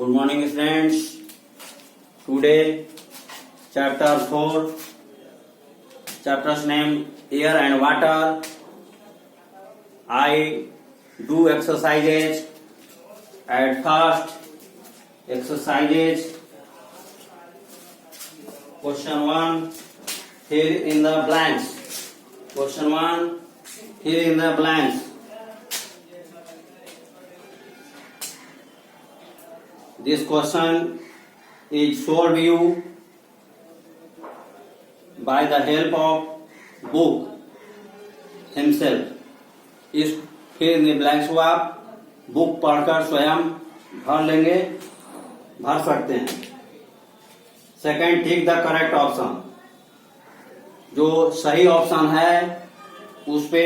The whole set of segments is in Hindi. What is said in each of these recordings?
Good morning, friends. Today, chapter 4, chapter's name Air and Water. I do exercises. At first, exercises. Question 1, fill in the blanks. Question 1, fill in the blanks. This question is solved you by the help of book himself. इस फिर इन ब्लैंक्स को आप बुक पढ़कर स्वयं भर लेंगे, भर सकते हैं. Second, tick the correct option. जो सही ऑप्शन है उस पे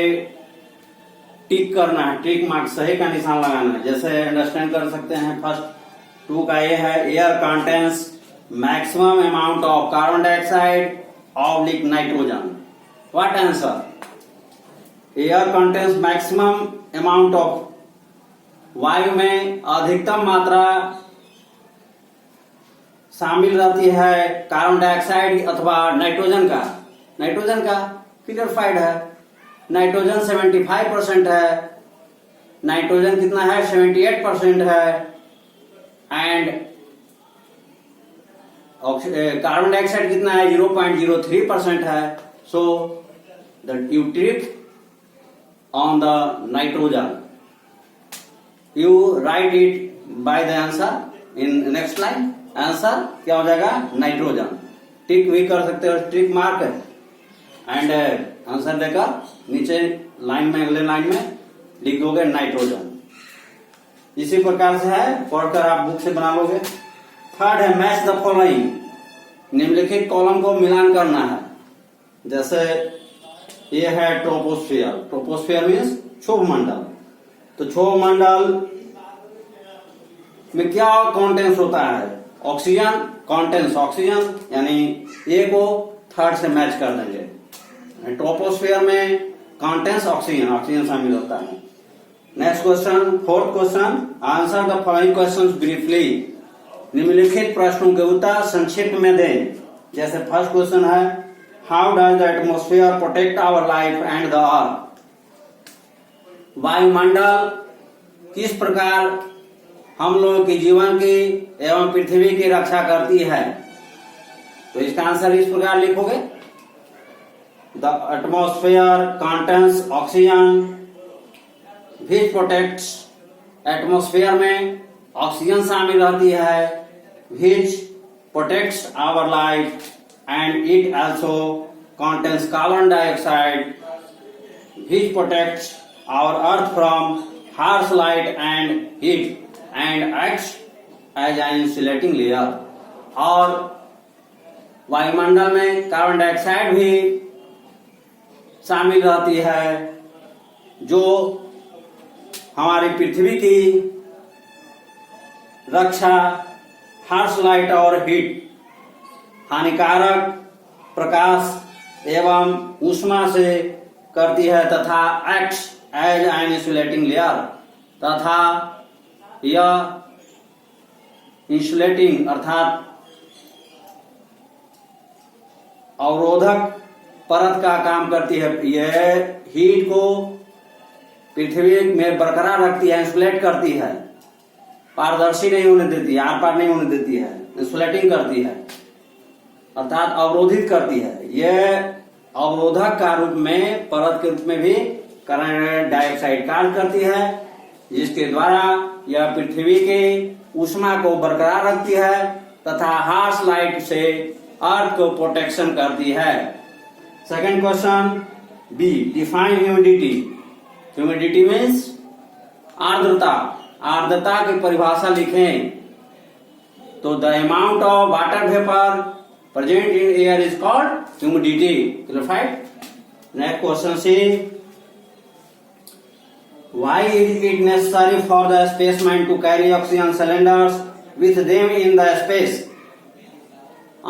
टिक करना है, टिक मार्क, सही का निशान लगाना है. जैसे अंडरस्टैंड कर सकते हैं. फर्स्ट 2 का ये है, air contains maximum amount of carbon dioxide oblique nitrogen. What answer? Air contains maximum amount of, वायु में अधिकतम मात्रा शामिल रहती है कार्बन डाइऑक्साइड अथवा नाइट्रोजन का. नाइट्रोजन का क्लियरफाइड है. नाइट्रोजन 75% है. नाइट्रोजन कितना है? 78% है. एंड कार्बन डाइऑक्साइड कितना है? 0.03% है. So that you tick on the nitrogen. You right it by the answer in next line. Answer क्या हो जाएगा? नाइट्रोजन. टिक भी कर सकते हो, टिक मार्क एंड आंसर देकर नीचे लाइन में, अगले लाइन में लिख दोगे नाइट्रोजन. इसी प्रकार से है, पढ़कर आप बुक से बना लोगे. थर्ड है, मैच द फॉलोइंग. निम्नलिखित कॉलम को मिलान करना है. जैसे ये है ट्रोपोस्फियर. ट्रोपोस्फियर मीन्स क्षोभ मंडल. तो क्षोभ मंडल में क्या कॉन्टेंस होता है? ऑक्सीजन. कॉन्टेंस ऑक्सीजन, यानी ए को थर्ड से मैच कर देंगे. ट्रोपोस्फियर में कॉन्टेंस ऑक्सीजन, ऑक्सीजन शामिल होता है. Next question, fourth question, answer the following questions briefly. निम्नलिखित प्रश्नों के उत्तर संक्षिप्त में दें. जैसे फर्स्ट क्वेश्चन है, how does the atmosphere protect our life and the earth. वायुमंडल किस प्रकार हम लोगों के जीवन की एवं पृथ्वी की रक्षा करती है? तो इसका आंसर इस प्रकार लिखोगे, the atmosphere contains oxygen which protects. Atmosphere में ऑक्सीजन शामिल रहती है, which protects our life and it also contains carbon dioxide which protects our earth from harsh light and heat and acts as an insulating layer. और वायुमंडल में कार्बन डाइऑक्साइड भी शामिल रहती है जो हमारी पृथ्वी की रक्षा हार्श लाइट और हीट, हानिकारक प्रकाश एवं ऊष्मा से करती है, तथा acts as an insulating layer. तथा यह इंसुलेटिंग अर्थात अवरोधक परत का काम करती है. यह हीट को पृथ्वी में बरकरार रखती है, इंसुलेट करती है, पारदर्शी नहीं होने देती है, आर पार नहीं होने देती है, इंसुलेटिंग करती है अर्थात अवरोधित करती है. यह अवरोधक का रूप में, परत के रूप में भी कार्बन डाइऑक्साइड कार्य करती है, जिसके द्वारा यह पृथ्वी के ऊष्मा को बरकरार रखती है तथा हार्श लाइट से अर्थ को प्रोटेक्शन करती है. Second question, B, define humidity. Humidity means आर्द्रता. आर्द्रता की परिभाषा लिखें. तो the amount of water vapour present in air is called humidity. Clarified. Next question C, why is it necessary for the spaceman to carry oxygen cylinders with them in the space.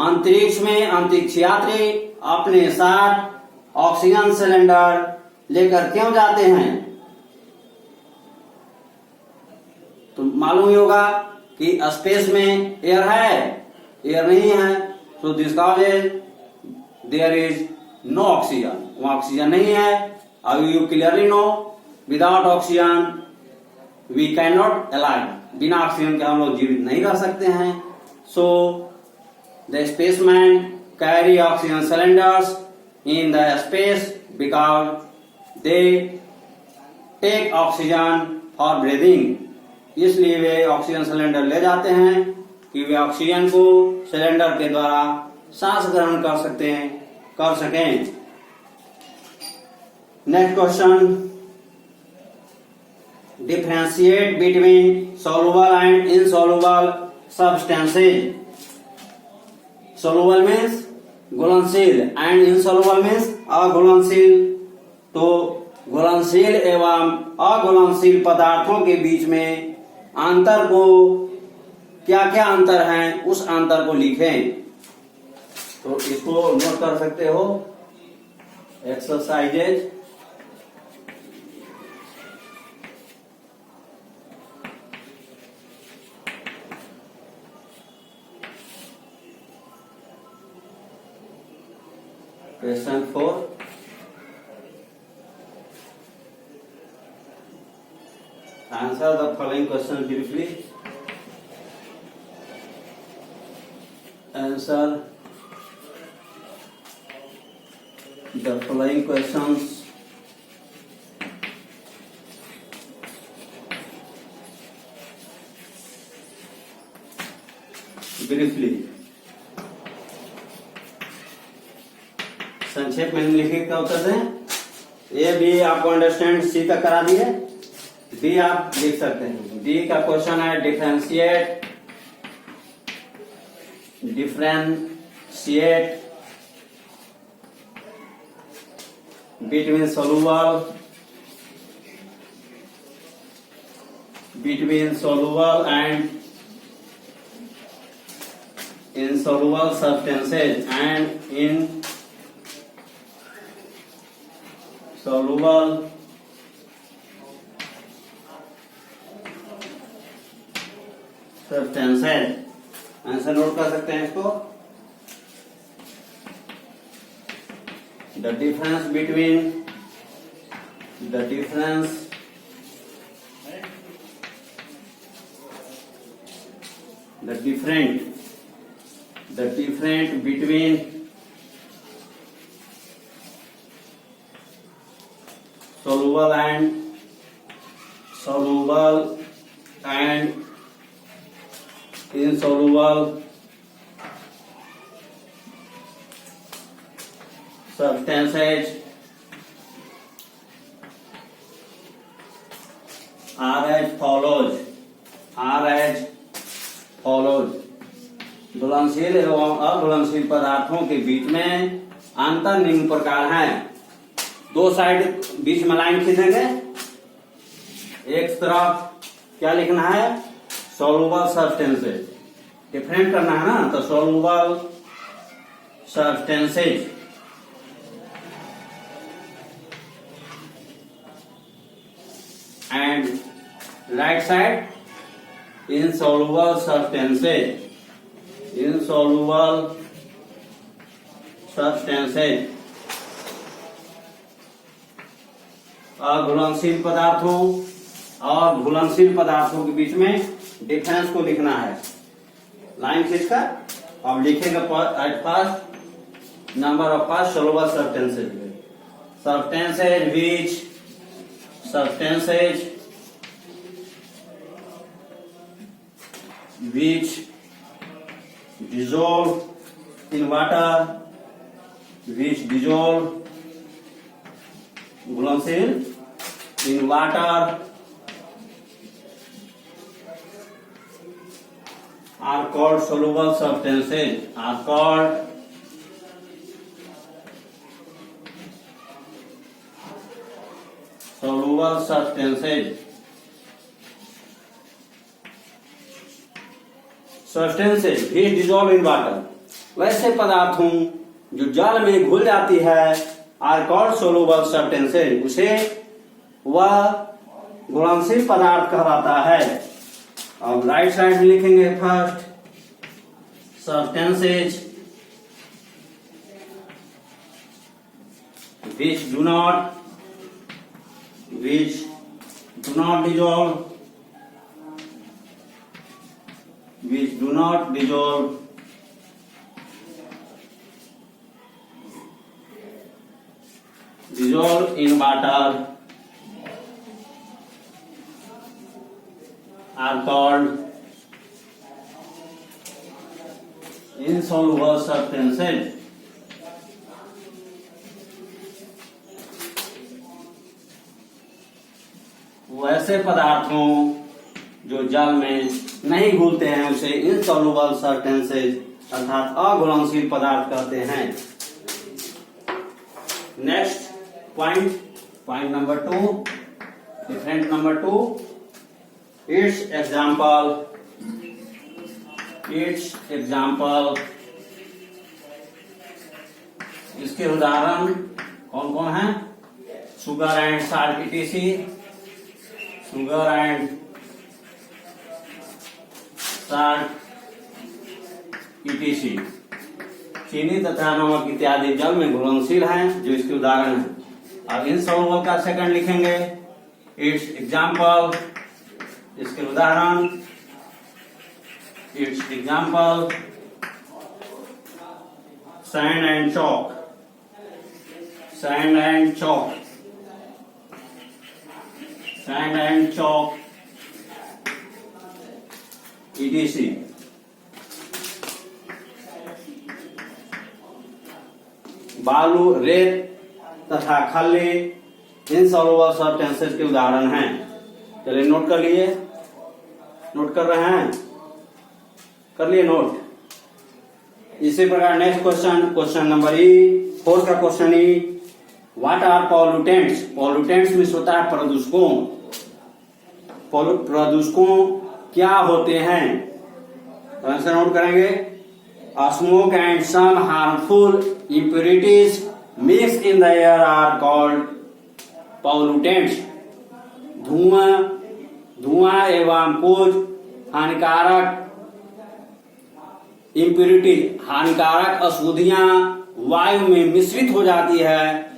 अंतरिक्ष में अंतरिक्ष यात्री अपने साथ ऑक्सीजन सिलेंडर लेकर क्यों जाते हैं? तो मालूम ही होगा कि स्पेस में एयर है, एयर नहीं है, so this causes there is no oxygen, वहां ऑक्सीजन नहीं है। अब you clearly know without oxygen we can not alive, बिना ऑक्सीजन के हम लोग जीवित नहीं रह सकते हैं। So the spaceman carry oxygen cylinders in the space because they take oxygen for breathing, इसलिए वे ऑक्सीजन सिलेंडर ले जाते हैं कि वे ऑक्सीजन को सिलेंडर के द्वारा सांस ग्रहण कर सकें। Next question, differentiate between soluble and insoluble substances. Soluble means घुलनशील एंड इनसॉल्युबल मीन्स अघुलनशील। तो घुलनशील एवं अघुलनशील पदार्थों के बीच में अंतर को, क्या क्या अंतर हैं उस अंतर को लिखें। तो इसको नोट कर सकते हो, exercises question 4, answer the following question briefly. Answer the following questions briefly. संक्षेप में निम्नलिखित का उत्तर दें। ए बी आपको अंडरस्टैंड सी तक करा दिए, डी आप लिख सकते हैं। डी का क्वेश्चन है differentiate between soluble and insoluble substances and insoluble substances। Answer note कर सकते हैं इसको। The difference between soluble and insoluble substances are as follows। घुलनशील एवं अघुलनशील पदार्थों के बीच में अंतर निम्न प्रकार है। दो साइड बीच में लाइन खींचेंगे, एक तरफ क्या लिखना है, सॉल्युबल सब्सटेंसेज, डिफरेंट करना है ना, तो soluble substances and right side insoluble substances। अघुलनशील पदार्थों और घुलनशील पदार्थों के बीच में डिफरेंस को लिखना है। लाइन खींचकर अब लिखेंगे at first number of first soluble substances which dissolve in water, घुलनशील in water are called soluble substances, substances which dissolve in water, वैसे पदार्थों जो जल में घुल जाती है are called soluble substances, उसे वह घुलनशील पदार्थ कहलाता है। अब राइट साइड में लिखेंगे first substances which do not dissolve, in water are called insoluble substances. वैसे पदार्थों जो जल में नहीं घुलते हैं उसे इनसॉल्युबल सब्सटेंसेज अर्थात अघुलनशील पदार्थ कहते हैं। Next point number 2, different number 2, it's example, इसके उदाहरण कौन कौन हैं? Sugar and salt etc., sugar and salt etc., चीनी तथा नमक इत्यादि जल में घुलनशील हैं जो इसके उदाहरण हैं। अब इनसॉल्युबल का सेकंड लिखेंगे, इट्स एग्जाम्पल, इसके उदाहरण, it's example sand and chalk, sand and chalk, sand and chalk ETC। बालू, रेत तथा खल्ली इनसॉल्युबल सब्सटेंसेस के उदाहरण हैं। चलिए नोट कर लिए, नोट कर रहे हैं, कर लिए नोट। इसी प्रकार नेक्स्ट क्वेश्चन नंबर 4 का question what are pollutants? Pollutants में होता है प्रदूषकों। प्रदूषकों क्या होते हैं? तो आंसर नोट करेंगे, smoke and some harmful impurities mixed in the air are called pollutants। धुआं एवं कुछ हानिकारक इम्प्यूरिटी, हानिकारक अशुद्धियां वायु में मिश्रित हो जाती है।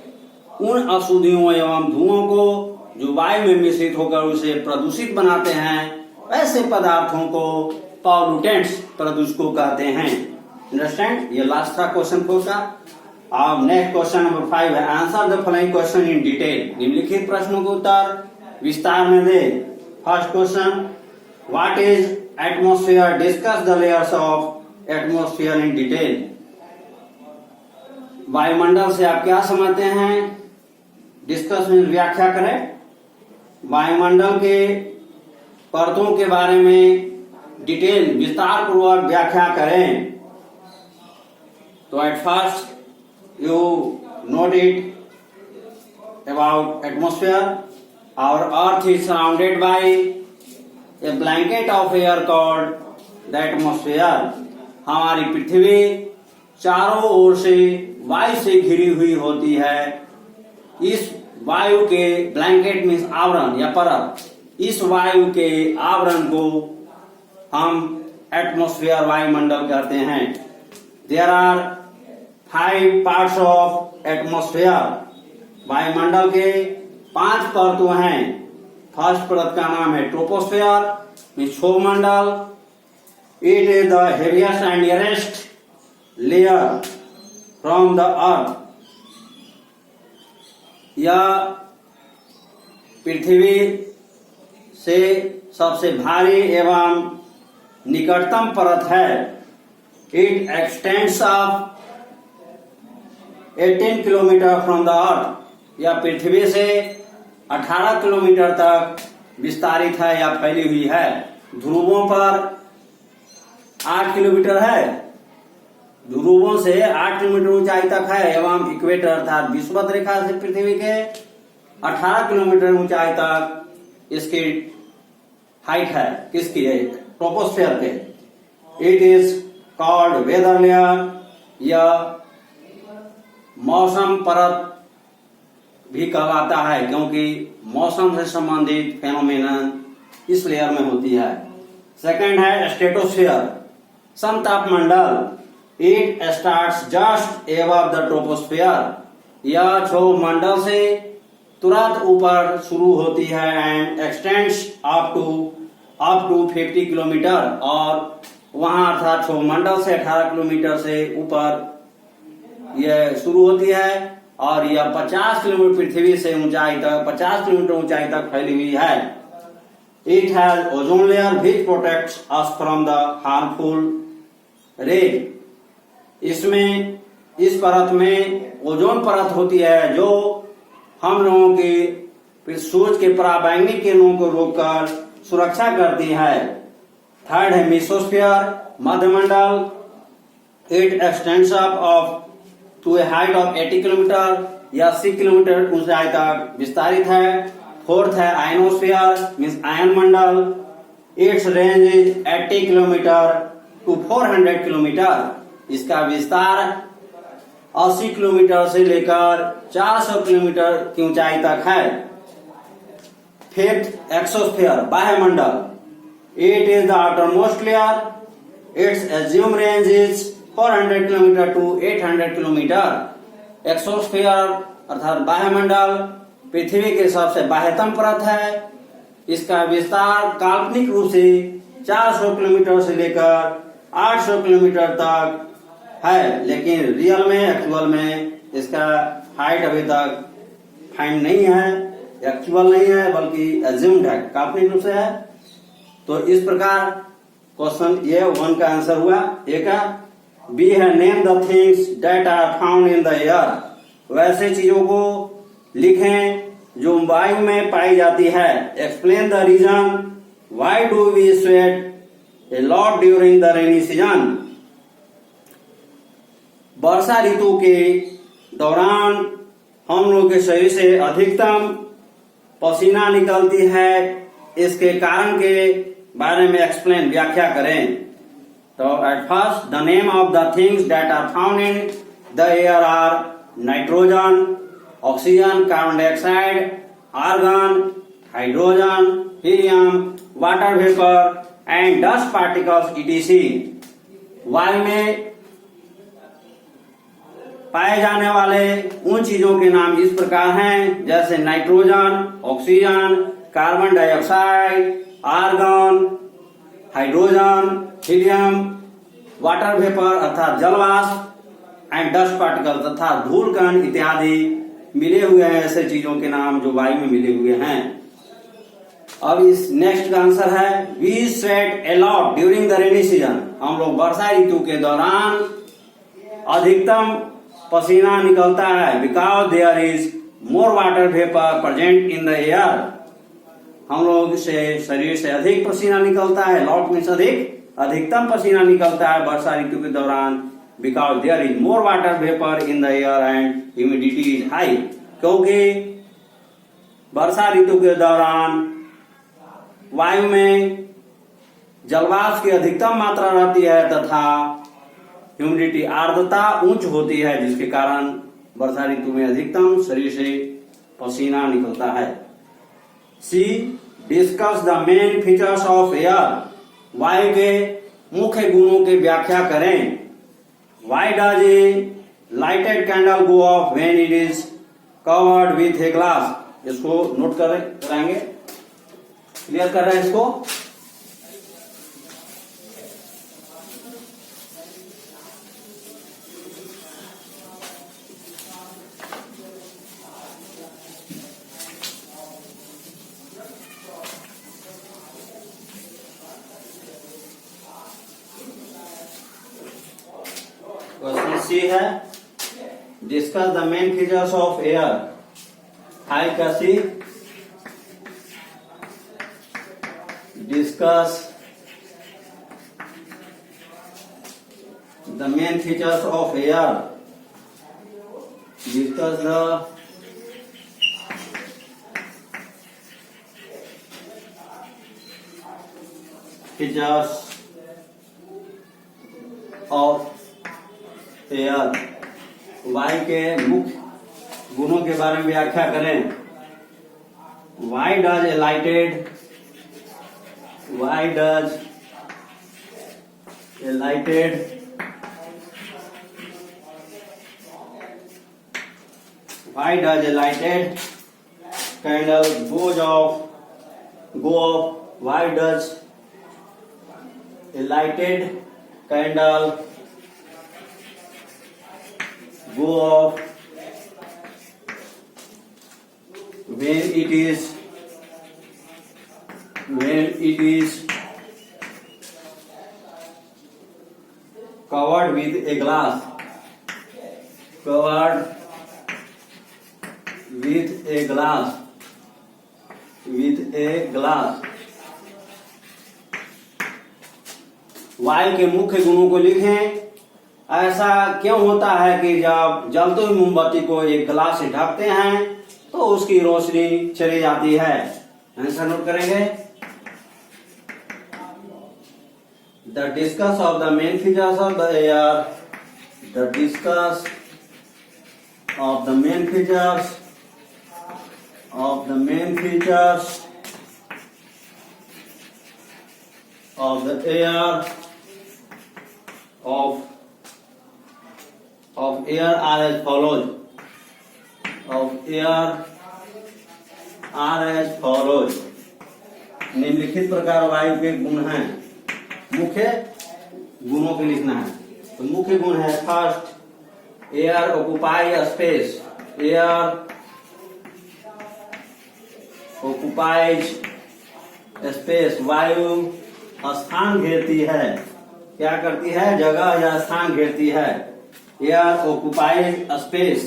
उन अशुद्धियों एवं धुओं को जो वायु में मिश्रित होकर उसे प्रदूषित बनाते हैं, ऐसे पदार्थों को पॉल्यूटेंट्स, प्रदूषकों कहते हैं। अंडरस्टैंड? ये लास्ट था क्वेश्चन 4 का। अब नेक्स्ट क्वेश्चन नंबर 5 है, answer the following question in detail. निम्नलिखित प्रश्नों के उत्तर विस्तार में दे। First question, what is atmosphere? Discuss the layers of atmosphere in detail. वायुमंडल से आप क्या समझते हैं? डिस्कस में व्याख्या करें। वायुमंडल के परतों के बारे में डिटेल विस्तार पूर्वक व्याख्या करें। तो at first you note it about atmosphere. Our earth is surrounded by a blanket of air called the atmosphere। हमारी पृथ्वी चारों ओर से वायु से घिरी हुई होती है। इस वायु के ब्लैंकेट मीन्स आवरण या परत, इस वायु के आवरण को हम एटमॉस्फेयर वायुमंडल कहते हैं। There are 5 parts of atmosphere. वायुमंडल के 5 परतों हैं। फर्स्ट परत का नाम है ट्रोपोस्फेयर, क्षोभमंडल। It is the heaviest and nearest layer from the earth. यह पृथ्वी से सबसे भारी एवं निकटतम परत है। It extends of 18 kilometre from the earth. यह पृथ्वी से 18 किलोमीटर तक विस्तारित है या फैली हुई है। ध्रुवों पर 8 किलोमीटर है, ध्रुवों से 8 किलोमीटर ऊंचाई तक है एवं इक्वेटर अर्थात विषुवत रेखा से पृथ्वी के 18 किलोमीटर ऊंचाई तक इसकी हाइट है। किसकी है? ट्रोपोस्फेयर के। It is called weather layer. यह मौसम परत भी कहलाता है क्योंकि मौसम से संबंधित फेनोमेनन इस लेयर में होती है। सेकंड है स्ट्रेटोस्फीयर, समतापमंडल। It starts just above the troposphere. यह क्षोभ मंडल से तुरंत ऊपर शुरू होती है and extends up to 50 kilometre, और वहां अर्थात क्षोभ मंडल से 18 किलोमीटर से ऊपर यह शुरू होती है और यह 50 किलोमीटर पृथ्वी से ऊंचाई तक 50 किलोमीटर ऊंचाई तक फैली हुई है। It has ozone layer which protects us from the harmful रे। इसमें इस परत में ओजोन परत होती है जो हम लोगों की सूरज के पराबैंगनी किरणों को रोककर सुरक्षा करती है। थर्ड है मेसोस्फीयर, मध्यमंडल। It extends up to a height of 80 kilometre या 80 किलोमीटर ऊंचाई तक विस्तारित है। फोर्थ है आयनोस्फीयर मीन्स आयन मंडल। Its range is 80 kilometre to 400 kilometre. इसका विस्तार 80 किलोमीटर से लेकर 400 किलोमीटर की ऊंचाई तक है। फिफ्थ एक्सोस्फीयर, बाह्यमंडल। It is the outermost layer. Its assume range is 400 kilometre to 800 kilometre. Exosphere अर्थात बाह्यमंडल पृथ्वी के सबसे बाह्यतम परत है। इसका विस्तार काल्पनिक रूप से 400 किलोमीटर से लेकर 800 किलोमीटर तक है, लेकिन रियल में एक्चुअल में इसका हाइट अभी तक फाइंड नहीं है, एक्चुअल नहीं है बल्कि एज्यूम्ड है, काल्पनिक रूप से है। तो इस प्रकार क्वेश्चन ये 1 का आंसर हुआ। ए का। बी है name the things that are found in the air. वैसे चीजों को लिखें जो वायु में पाई जाती है। Explain the reason why do we sweat a lot during the rainy season. वर्षा ऋतु के दौरान हम लोग के शरीर से अधिकतम पसीना निकलती है, इसके कारण के बारे में एक्सप्लेन व्याख्या करें। तो at first the name of the things that are found in the air are nitrogen, oxygen, carbon dioxide, argon, hydrogen, helium, water vapour and dust particles ETC. वायु में पाए जाने वाले उन चीजों के नाम इस प्रकार हैं जैसे nitrogen, oxygen, carbon dioxide, argon, hydrogen, helium, water vapour अर्थात जलवाष्प एंड डस्ट पार्टिकल तथा धूल कण इत्यादि मिले हुए हैं ऐसे चीजों के नाम जो वायु में मिले हुए हैं। अब इस नेक्स्ट का आंसर है we sweat a lot during the rainy season. हम लोग वर्षा ऋतु के दौरान अधिकतम पसीना निकलता है because there is more water vapour present in the air. हम लोग से शरीर से अधिक पसीना निकलता है, लॉट मीन्स अधिकतम पसीना निकलता है वर्षा ऋतु के दौरान because there is more water vapour in the air and humidity is high. क्योंकि वर्षा ऋतु के दौरान वायु में जलवाष्प की अधिकतम मात्रा रहती है तथा ह्यूमिडिटी आर्द्रता उच्च होती है, जिसके कारण वर्षा ऋतु में अधिकतम शरीर से पसीना निकलता है। C discuss the main features of air. वायु के मुख्य गुणों की व्याख्या करें। Why does a lighted candle go off when it is covered with a glass? इसको नोट कराएंगे, क्लियर कर रहे हैं इसको। क्वेश्चन सी है discuss the main features of air. हाई का C discuss the main features of air. Discuss the features of air. वायु के मुख्य गुणों के बारे में व्याख्या करें। Why does A lighted why does a lighted candle go off? Why does a lighted candle go off when it is covered with a glass? Covered with a glass. वायु के मुख्य गुणों को लिखें। ऐसा क्यों होता है कि जब जलती हुई मोमबत्ती को एक ग्लास से ढकते हैं तो उसकी रोशनी चली जाती है? आंसर नोट करेंगे। The discuss of the main features of the air. The discuss of the main features of the air of air are as follows. निम्नलिखित प्रकार वायु के गुण हैं। मुख्य गुणों के लिखना है। तो मुख्य गुण है first, air occupy space. Air occupies space. वायु स्थान घेरती है। क्या करती है? जगह या स्थान घेरती है। Air occupies space.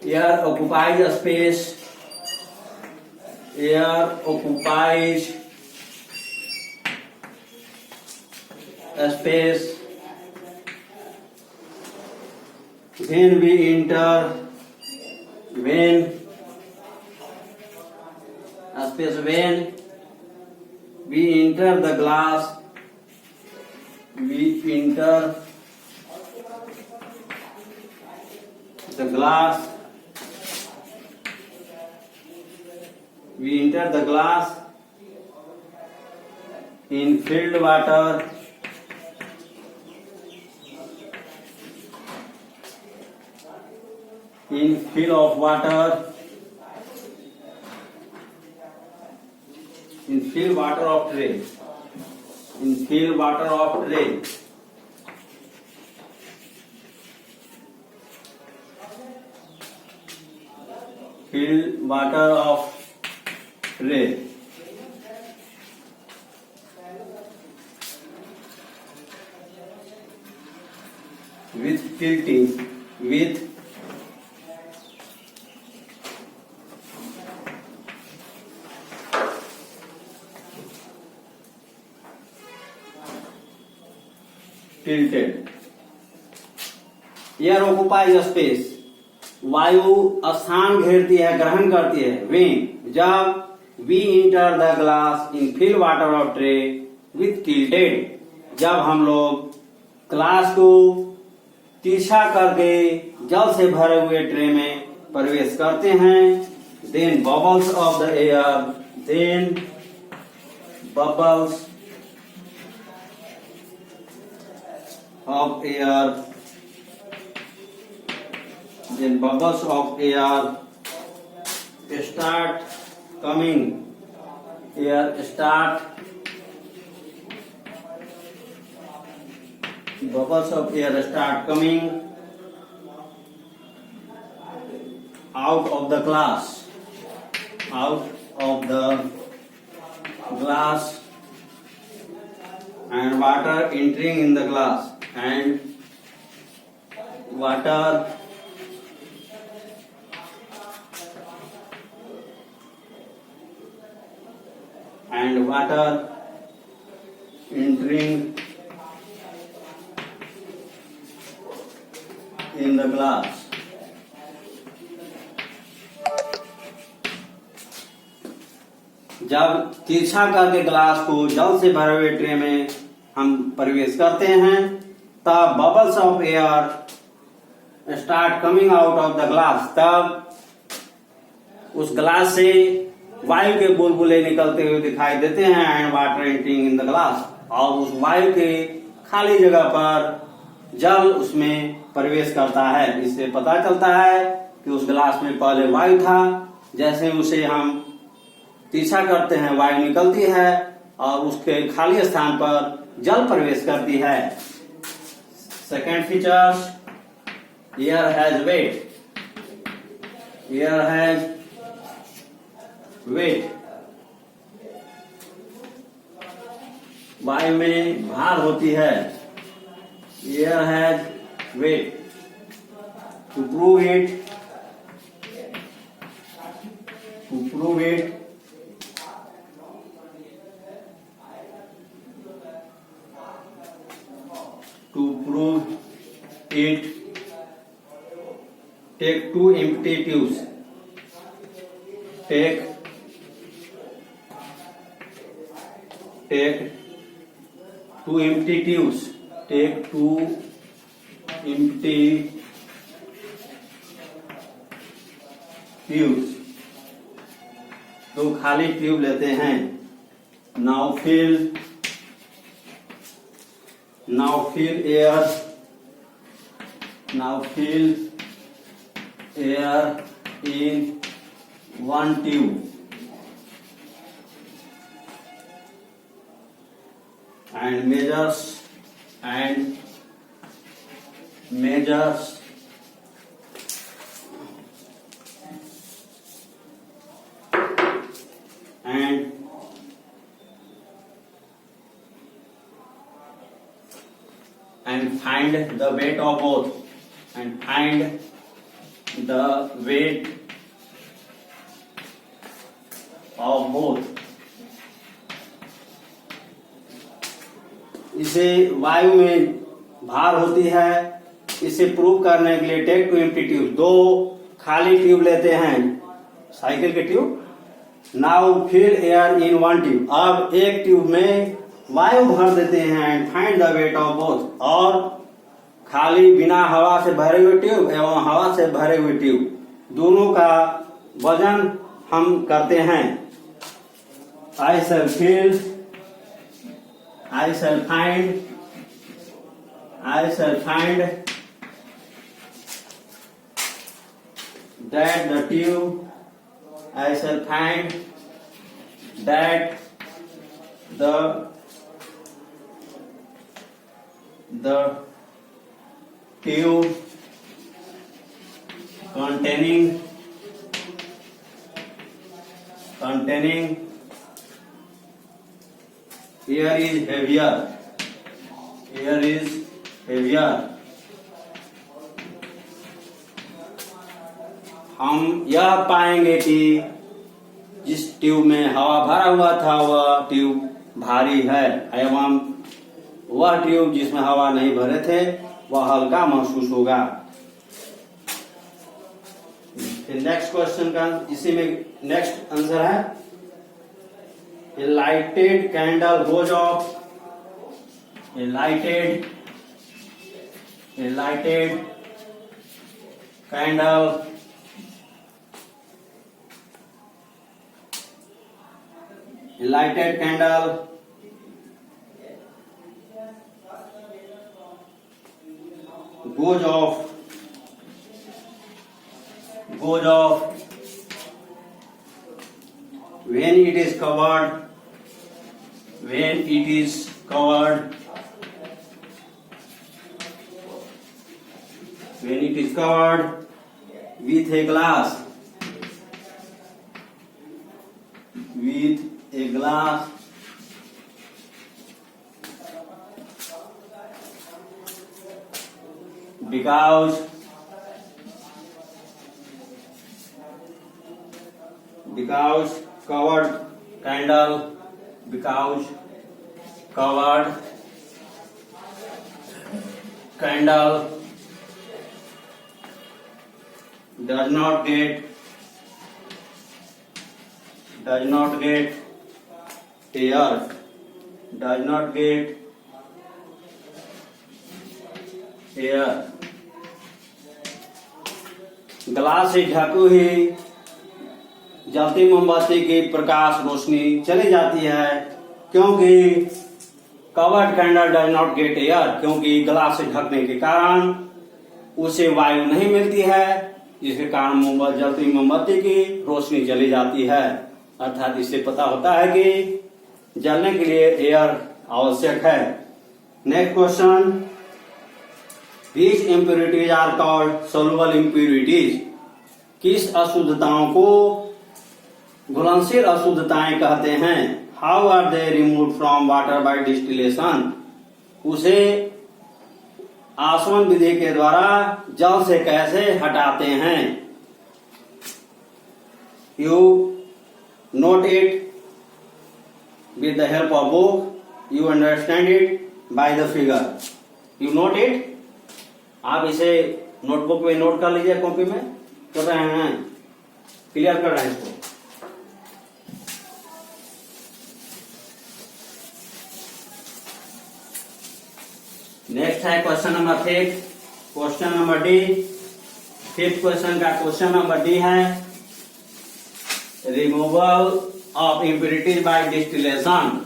Air occupies space. Air occupies space when we enter the glass. We enter the glass in filled water. In fill of water. In fill water of tray. In fill water of tray. Fill water of tray. With tilting. With tilted. Air occupies space. वायु स्थान घेरती है, ग्रहण करती है। व्हेन, जब we enter the glass in fill water of tray with tilted, जब हम लोग ग्लास को तिरछा करके जल से भरे हुए ट्रे में प्रवेश करते हैं। Then bubbles of the air. Then bubbles of air. Then bubbles of air start coming. Bubbles of air start coming out of the glass. And water entering in the glass. And water entering in the glass. जब तिरछा करके ग्लास को जल से भरे हुए ट्रे में हम प्रवेश करते हैं तब bubbles of air start coming out of the glass. तब उस ग्लास से वायु के बुलबुले निकलते हुए दिखाई देते हैं। And water entering in the glass, और उस वायु के खाली जगह पर जल उसमें प्रवेश करता है। इससे पता चलता है कि उस गिलास में पहले वायु था, जैसे उसे हम तीछा करते हैं वायु निकलती है और उसके खाली स्थान पर जल प्रवेश करती है। Second features, air has weight. Air has weight, वायु में भार होती है। Air has weight. To prove it, to prove it, take two empty tubes. Take two empty tubes. Take two empty tubes. तो खाली ट्यूब लेते हैं। Now fill air in one tube and measures and find the weight of both, and find the weight of both. इसे वायु में भार होती है। इसे प्रूव करने के लिए टेक टू एम्प्टी ट्यूब, दो खाली ट्यूब लेते हैं, साइकिल के tube. Now fill air in one tube, अब एक ट्यूब में वायु भर देते हैं। And find the weight of both, और खाली बिना हवा से भरे हुए ट्यूब एवं हवा से भरे हुए ट्यूब दोनों का वजन हम करते हैं। I shall find that the tube, I shall find that the tube containing air is heavier. हम यह पाएंगे कि जिस ट्यूब में हवा भरा हुआ था वह ट्यूब भारी है, एवं वह ट्यूब जिसमें हवा नहीं भरे थे वह हल्का महसूस होगा। नेक्स्ट क्वेश्चन का इसी में नेक्स्ट आंसर है, a lighted candle goes off. A lighted candle goes off when it is covered with a glass because covered candle does not get air, glass से ढकी हुई जलती मोमबत्ती की प्रकाश रोशनी चली जाती है, क्योंकि covered candle does not gate air, क्योंकि ग्लास से ढकने के कारण उसे वायु नहीं मिलती है, जिसके कारण मोमबत्ती जलती मोमबत्ती की रोशनी चली जाती है। अर्थात इससे पता होता है कि जलने के लिए एयर आवश्यक है। Next question, which impurities are called soluble impurities? किस अशुद्धताओं को घुलनशील अशुद्धताएं कहते हैं? How are they remove from water by distillation? उसे आसवन विधि के द्वारा जल से कैसे हटाते हैं? You note it with the help of book, you understand it by the figure. You note it, आप इसे नोटबुक में नोट कर लीजिए, कॉपी में कर रहे हैं, क्लियर कर रहे हैं इसको। नेक्स्ट है question number 5, question number D. 5th question का क्वेश्चन नंबर डी है, removal of impurities by distillation.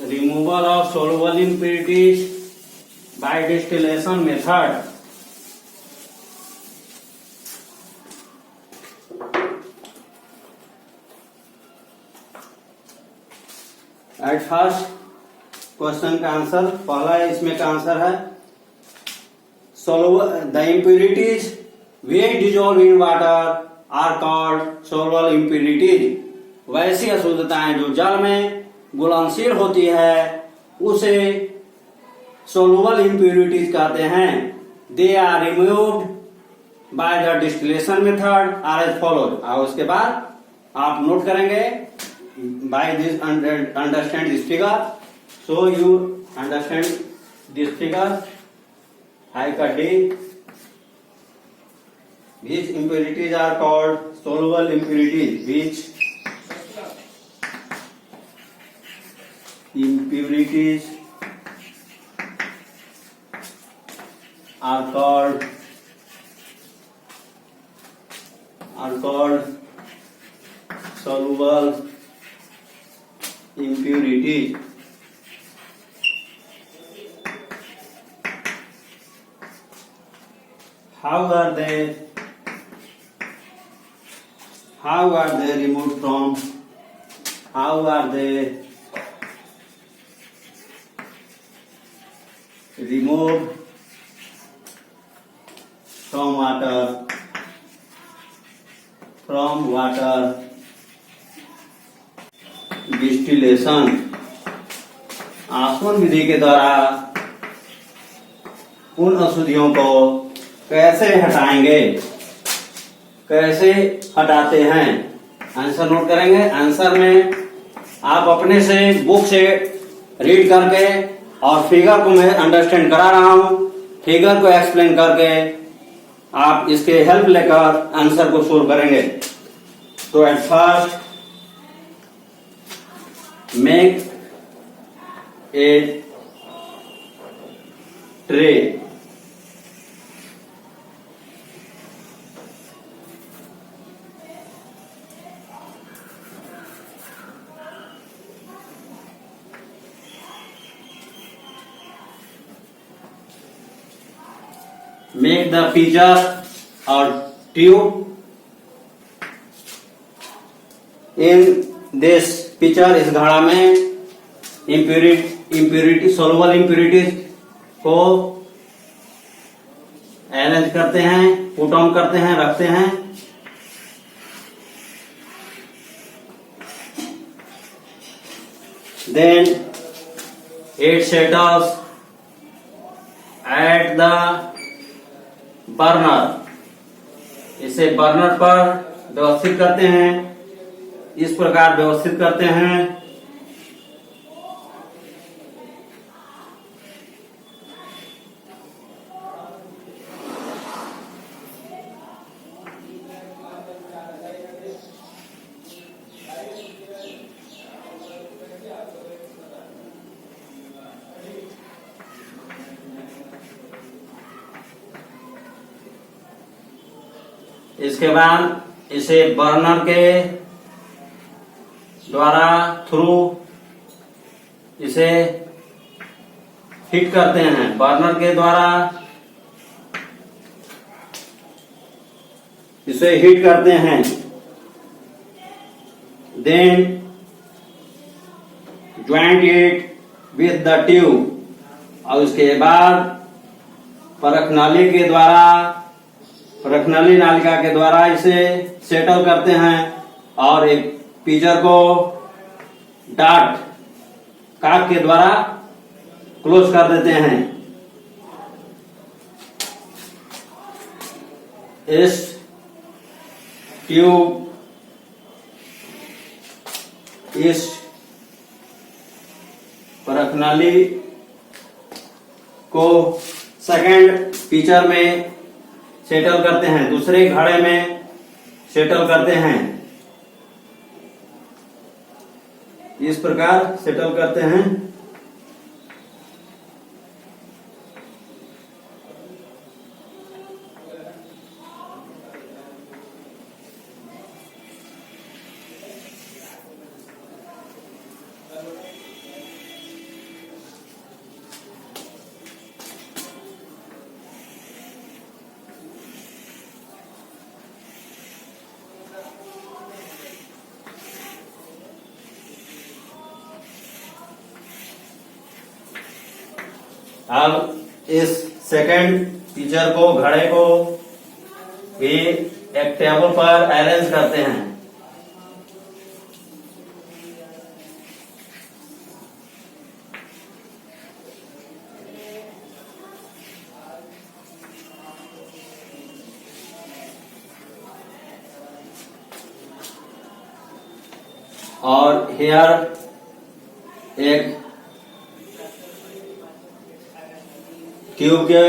Removal of soluble impurities by distillation method. At first question का आंसर, पहला इसमें का आंसर है the impurities which dissolve in water are called soluble impurities. वैसी अशुद्धताएं जो जल में घुलनशील होती है उसे सोलुबल इम्प्योरिटीज कहते हैं। They are removed by the distillation method are as follows. और उसके बाद आप नोट करेंगे by this understand this figure. So you understand this figure, I cut D. These impurities are called soluble impurities. Which impurities are called soluble impurities? How are they removed from? How are they removed from water? Distillation, आसवन विधि के द्वारा उन अशुद्धियों को कैसे हटाएंगे, कैसे हटाते हैं? आंसर नोट करेंगे। आंसर में आप अपने से बुक से रीड करके और फिगर को मैं अंडरस्टैंड करा रहा हूं, फिगर को एक्सप्लेन करके आप इसके हेल्प लेकर आंसर को सोल्व करेंगे। तो at first make a tray. Make the pitcher or tube. In this pitcher, इस घड़ा में impurity soluble impurities को अरेंज करते हैं, पुट ऑन करते हैं, रखते हैं। Then it settles at the burner. इसे बर्नर पर व्यवस्थित करते हैं, इस प्रकार व्यवस्थित करते हैं। इसके बाद इसे बर्नर के द्वारा थ्रू इसे हीट करते हैं बर्नर के द्वारा, इसे हीट करते हैं। Then joint it with the tube, और उसके बाद परखनली के द्वारा, परखनली नालिका के द्वारा इसे सेटल करते हैं और एक पीजर को डार्ट काक के द्वारा क्लोज कर देते हैं। इस ट्यूब, इस परखनली को सेकंड पिचर में सेटल करते हैं, दूसरे घड़े में सेटल करते हैं। इस प्रकार सेटल करते हैं। अब इस सेकंड पिचर को, घड़े को भी एक टेबल पर अरेंज करते हैं। और हियर एक ट्यूब के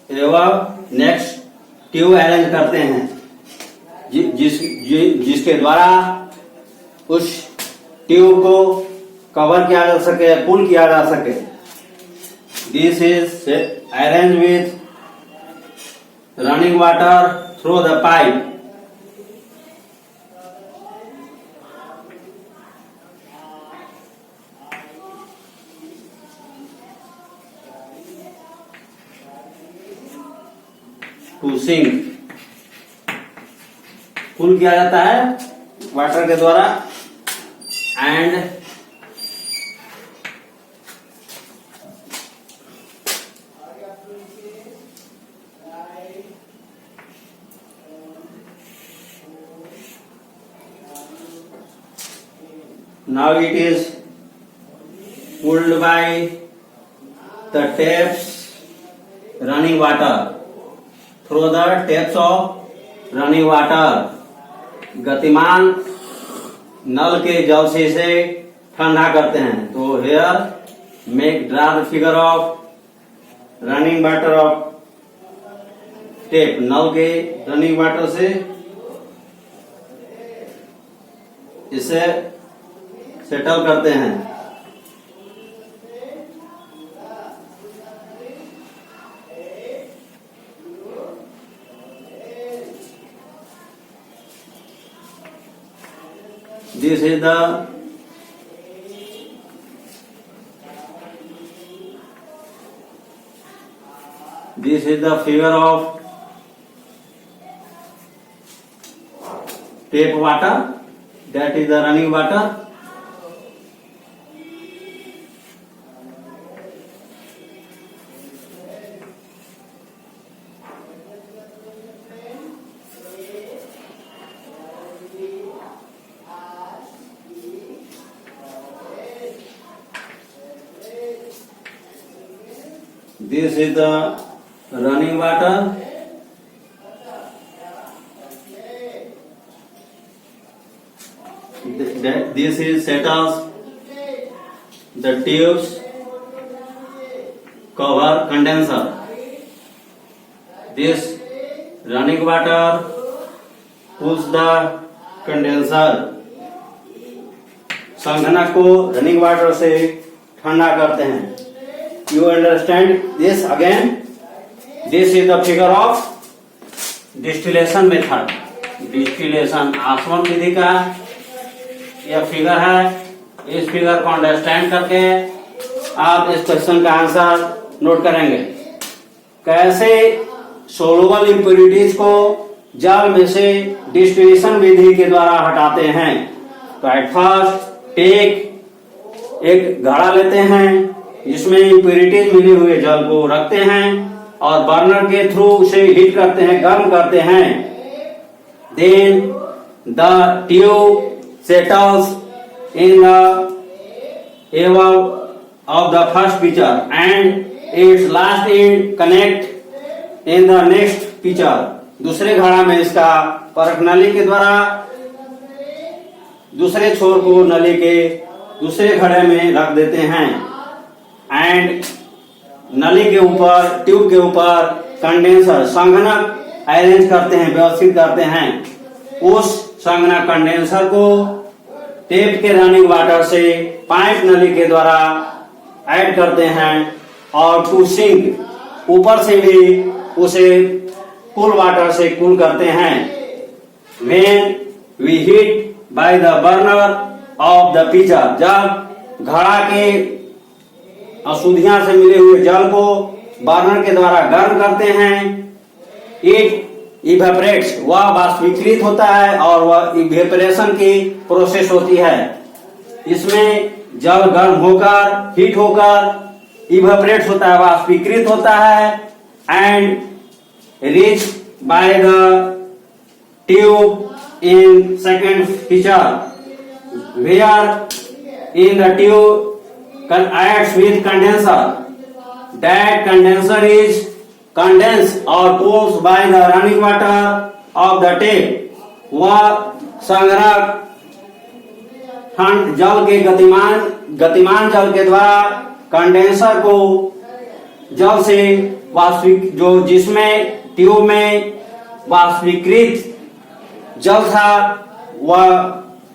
एवं नेक्स्ट ट्यूब अरेंज करते हैं, जिसके द्वारा उस ट्यूब को कवर किया जा सके, पुल किया जा सके। This is arrange with running water through the pipe. To sink, pull किया जाता है वाटर के द्वारा। And now it is pulled by the taps running water, through the taps of running water। गतिमान नल के जल से इसे ठंडा करते हैं। तो here make draw the figure of running water of tap, नल के रनिंग वाटर से इसे सेटल करते हैं। This is the figure of tap water, that is the running water। This is the running water। This is settles the tubes cover condenser। This running water pulls the condenser। संघनक को रनिंग वाटर से ठंडा करते हैं। You understand this again? This is the figure of distillation method। Distillation आसवन विधि का यह फिगर है, इस फिगर को अंडरस्टैंड करके आप इस क्वेश्चन का आंसर नोट करेंगे। कैसे सोलुबल इम्प्योरिटीज को जल में से डिस्टिलेशन विधि के द्वारा हटाते हैं। तो एट फर्स्ट टेक एक घड़ा लेते हैं जिसमें इम्प्योरिटीज मिले हुए जल को रखते हैं और बर्नर के थ्रू उसे हीट करते हैं, गर्म करते हैं। Then the tube settles in the above of the first pitcher and its last end connect in the next pitcher। दूसरे घड़ा में इसका परख नली के द्वारा दूसरे छोर को नली के दूसरे घड़े में रख देते हैं एंड नली के ऊपर, ट्यूब के ऊपर कंडेंसर संघनक अरेंज करते हैं, व्यवस्थित करते हैं। उस संघनक कंडेंसर को टेप के रनिंग वाटर से पाइप नली के द्वारा ऐड करते हैं और टू सिंक ऊपर से भी उसे कूल वाटर से कूल करते हैं। When we heat by the burner of the pitcher, जब घड़ा के अशुद्धियां से मिले हुए जल को बर्नर के द्वारा गर्म करते हैं, इट इवेपोरेट्स, वह वाष्पीकृत होता है और वह इवेपोरेशन की प्रोसेस होती है। इसमें जल गर्म होकर, हीट होकर इवेपोरेट होता है, वाष्पीकृत होता है and reach by the tube in second pitcher where in the tube acts with condenser. That condenser is condensed or cools by the running water of the tape. वह संग्रह ठंड जल के गतिमान जल के द्वारा कंडेंसर को जल से वाष्पिक, जो जिसमें ट्यूब में वाष्पीकृत जल था वह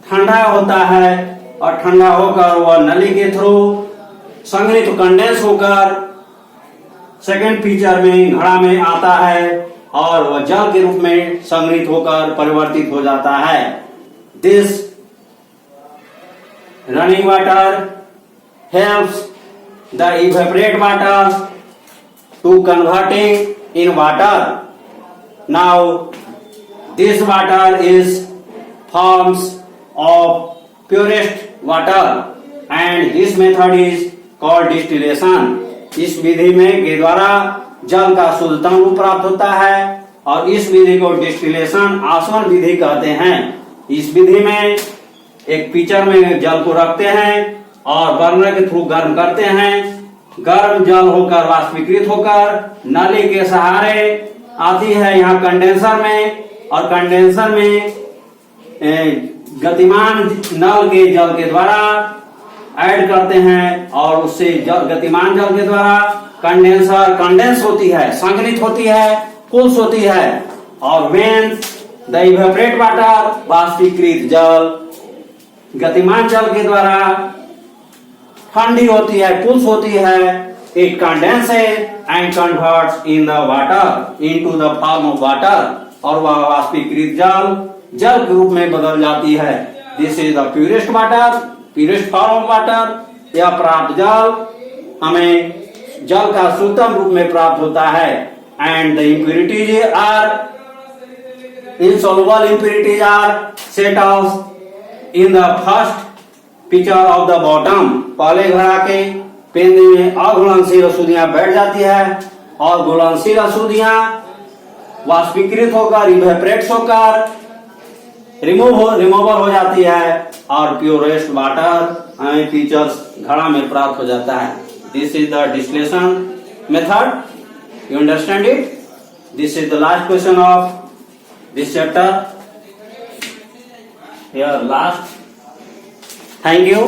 ठंडा होता है और ठंडा होकर वह नली के थ्रू संग्रहित कंडेंस होकर सेकंड पिचर में घड़ा में आता है और वह जल के रूप में संग्रहित होकर परिवर्तित हो जाता है। This running water helps the evaporate water to converting in water. Now this water is forms of purest water and this method is called distillation। इस विधि में के द्वारा जल का शुद्धतम रूप प्राप्त होता है और इस विधि को डिस्टिलेशन आसवन विधि कहते हैं। इस विधि में एक पिचर में जल को रखते हैं और बर्नर के थ्रू गर्म करते हैं। गर्म जल होकर वाष्पीकृत होकर नली के सहारे आती है यहाँ कंडेंसर में और कंडेंसर में गतिमान नल के जल के द्वारा ऐड करते हैं और उससे गतिमान जल के द्वारा कंडेंसर कंडेंस होती है, संघनित होती है, कूल्स होती है और व्हेन द इवेपोरेट वाटर, वाष्पीकृत जल गतिमान जल के द्वारा ठंडी होती है, कूल्स होती है, it condenses and converts in the water into the form of water और वह वाष्पीकृत जल के रूप में बदल जाती है। This is the purest water, purest form of water. यह प्राप्त जल हमें जल का शुद्धतम रूप में प्राप्त होता है and the impurities are insoluble, impurities are set off in the first pitcher of the bottom. पहले घड़ा के पेंदे में अघुलनशील अशुद्धियां बैठ जाती है और घुलनशील अशुद्धियां वाष्पीकृत होकर, इवेपोरेट होकर रिमूवल हो जाती है और प्योरेस्ट वाटर हमें पिचर्स घड़ा में प्राप्त हो जाता है। This is the distillation method, you understand it. This is the last question of this chapter, here last. Thank you.